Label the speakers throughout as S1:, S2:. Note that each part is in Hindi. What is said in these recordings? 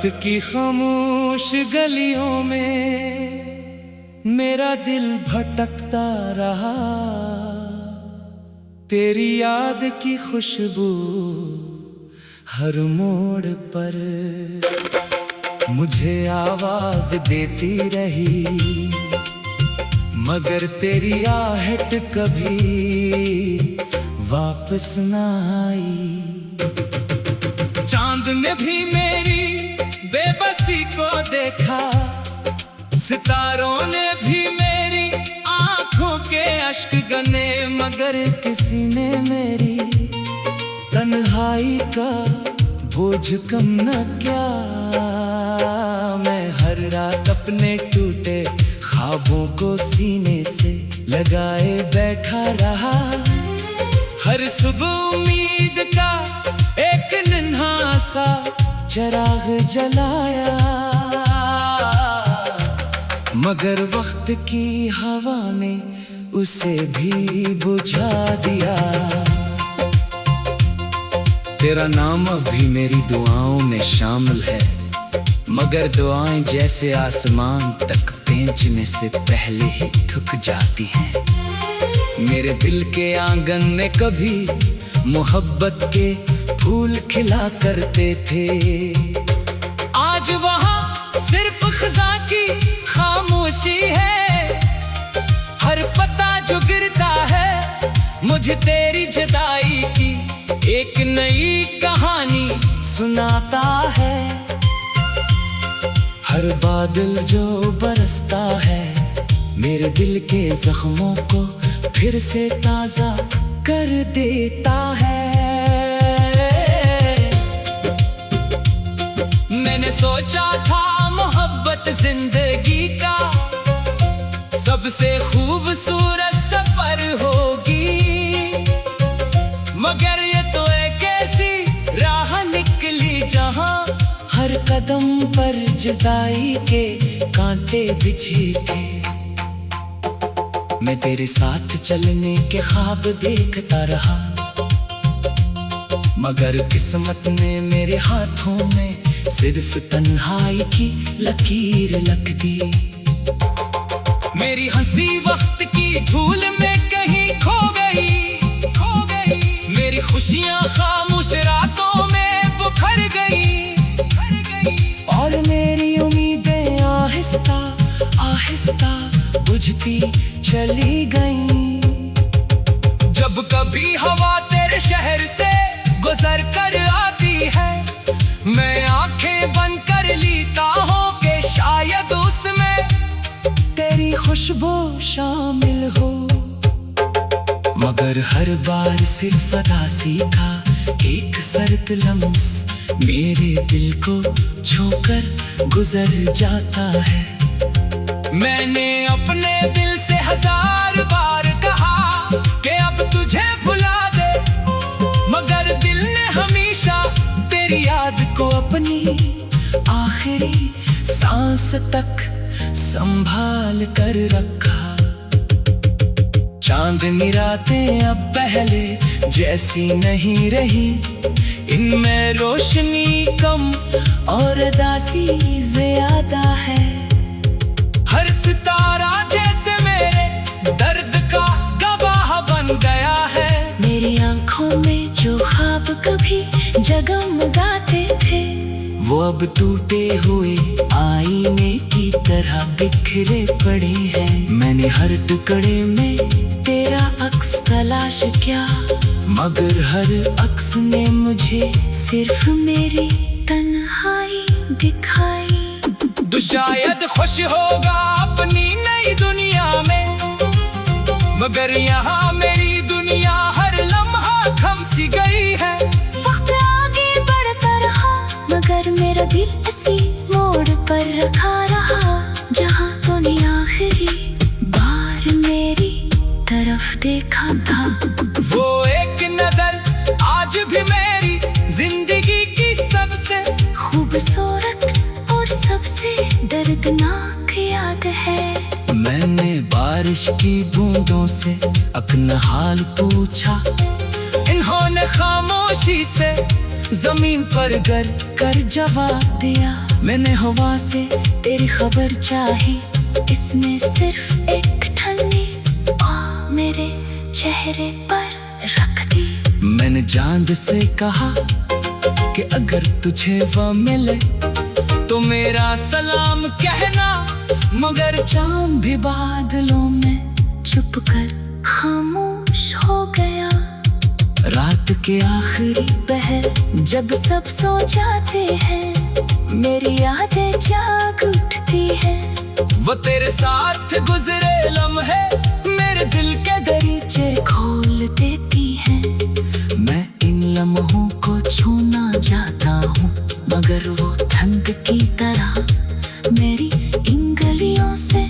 S1: रात की खामोश गलियों में मेरा दिल भटकता रहा। तेरी याद की खुशबू हर मोड़ पर मुझे आवाज देती रही, मगर तेरी आहट कभी वापस ना आई। चांद ने भी मेरी बेबसी को देखा, सितारों ने भी मेरी आंखों के अश्क गने, मगर किसी ने मेरी तन्हाई का बोझ कम न किया। मैं हर रात अपने टूटे ख्वाबों को सीने से लगाए बैठा रहा। हर सुबह उम्मीद का एक नन्हा सा चिराग जलाया, मगर वक्त की हवा ने उसे भी बुझा दिया। तेरा नाम अभी मेरी दुआओं में शामिल है, मगर दुआएं जैसे आसमान तक पहुंचने से पहले ही थक जाती हैं। मेरे दिल के आंगन में कभी मोहब्बत के फूल खिला करते थे, आज वहाँ सिर्फ खज़ां की खामोशी है। हर पत्ता जो गिरता है मुझे तेरी जुदाई की एक नई कहानी सुनाता है। हर बादल जो बरसता है मेरे दिल के जख्मों को फिर से ताजा कर देता है। मैंने सोचा था मोहब्बत जिंदगी का सबसे खूबसूरत सफर होगी, मगर ये तो एक ऐसी राह निकली जहां हर कदम पर जुदाई के कांटे बिछे थे। मैं तेरे साथ चलने के ख्वाब देखता रहा, मगर किस्मत ने मेरे हाथों में सिर्फ तन्हाई की लकीर लिख दी। मेरी हंसी वक्त की धूल में कहीं खो गई, मेरी खुशियां खामोश रातों में बुखर गई, और मेरी उम्मीदें आहिस्ता आहिस्ता बुझती चली गई। जब कभी हवा तेरे शहर से गुजर कर आती है, मैं आंखें बंद कर लेता हूँ कि शायद उसमें तेरी खुशबू शामिल हो, मगर हर बार सिर्फ उदासी का एक सर्द लम्स मेरे दिल को छूकर गुजर जाता है। मैंने अपने दिल से 1000 बार कहा कि अब तुझे भुला दे, मगर दिल ने हमेशा तेरी याद को अपनी आखिरी सांस तक संभाल कर रखा। चांदनी रातें अब पहले जैसी नहीं रही, इनमें रोशनी कम और उदासी ज्यादा है। हर सितारा जैसे मेरे दर्द का गवाह बन गया है। मेरी आंखों में जो ख्वाब कभी जगमगाते थे वो अब टूटे हुए आईने की तरह बिखरे पड़े हैं। मैंने हर टुकड़े में तेरा अक्स तलाश किया, मगर हर अक्स ने मुझे सिर्फ मेरी तन्हाई दिखाई। तू शायद खुश होगा अपनी नई दुनिया में, मगर यहाँ मेरी दुनिया हर लम्हा थम सी गई है।
S2: वक्त आगे बढ़ता रहा, मगर मेरा दिल इसी मोड़ पर रखा रहा, जहाँ तूने आखिरी बार मेरी तरफ देखा था।
S1: वो एक नजर आज भी मेरी जिंदगी की सबसे
S2: खूबसूरत और सबसे दर्दनाक याद है।
S1: मैंने बारिश की बूंदों से अपना हाल पूछा, इन्होंने खामोशी से जमीन पर गर कर जवाब दिया।
S2: मैंने हवा से तेरी खबर चाही, इसने सिर्फ एक ठन्नी मेरे चेहरे पर रख दी।
S1: मैंने चांद से कहा कि अगर तुझे वह मिले तो मेरा सलाम कहना, मगर चांद भी बादलों में
S2: छुपकर खामोश हो गया।
S1: रात के आखिरी
S2: पहर जब सब सो जाते हैं, मेरी यादें जाग उठती हैं।
S1: वो तेरे साथ गुजरे लम्हे मेरे दिल के दरीचे
S2: खोल देती हैं।
S1: मैं इन लम्हों को छूना चाहता हूँ,
S2: मगर वो ठंड की तरह मेरी इंगलियों से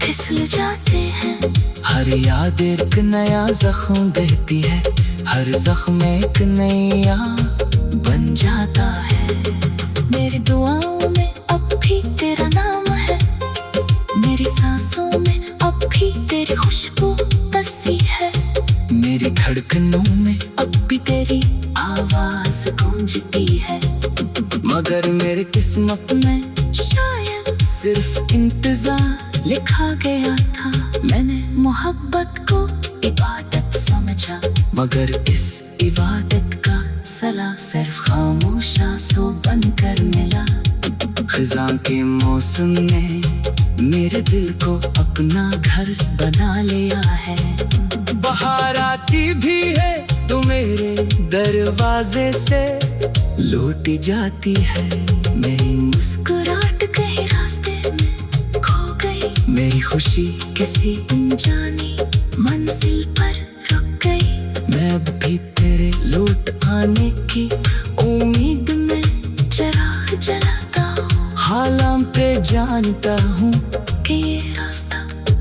S2: फिसल जाते हैं।
S1: हर याद एक नया जख्म देती है, हर जख्म एक नई याद बन जाता है।
S2: मेरी दुआओं में अब भी तेरा नाम है, मेरी सांसों में अब भी तेरी खुशबू बसी है।
S1: मेरी धड़कनों में
S2: अब भी तेरी आवाज गूंजती है।
S1: मगर मेरे किस्मत में
S2: शायद
S1: सिर्फ इंतजार
S2: लिखा गया था। मैंने मोहब्बत को इबादत समझा,
S1: मगर इस
S2: इबादत का सला सिर्फ खामोश आंसू बनकर मिला।
S1: खिज़ां के मौसम ने मेरे दिल को अपना घर बना लिया है। बहार आती भी है तो मेरे दरवाजे से लौट जाती है। मेरी
S2: मुस्कुराहट कहीं रास्ते में खो गई,
S1: मेरी खुशी
S2: किसी अनजानी मंजिल पर रुक गई।
S1: मैं अब भी तेरे लौट आने की
S2: उम्मीद में चिराग जलाता हूँ।
S1: हालां पे जानता हूँ
S2: कि ये रास्ता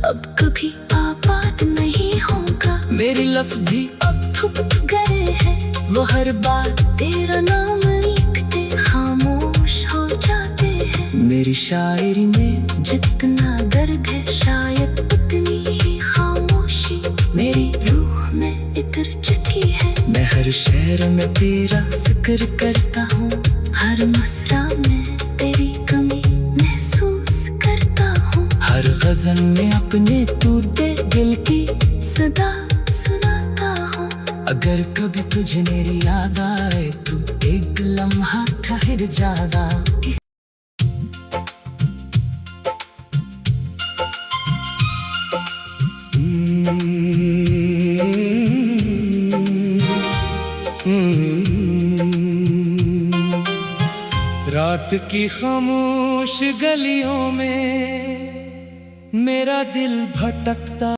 S2: अब कभी आबाद नहीं होगा।
S1: मेरी लफ्ज भी
S2: अब थक गए हैं, वो हर बार तेरा नाम लिखते खामोश हो जाते हैं।
S1: मेरी शायरी में
S2: जितना दर्द है शायद उतनी ही खामोशी मेरी रूह में इतर चुकी है।
S1: मैं हर शेर में तेरा
S2: जिक्र करता हूँ, हर मसरा में तेरी कमी महसूस करता हूँ।
S1: हर गज़ल में अपने टूटे दिल की
S2: सदा सुनाता हूँ।
S1: अगर कभी तुझे मेरी याद आए तो एक लम्हा ठहर जाना। रात की खामोश गलियों में मेरा दिल भटकता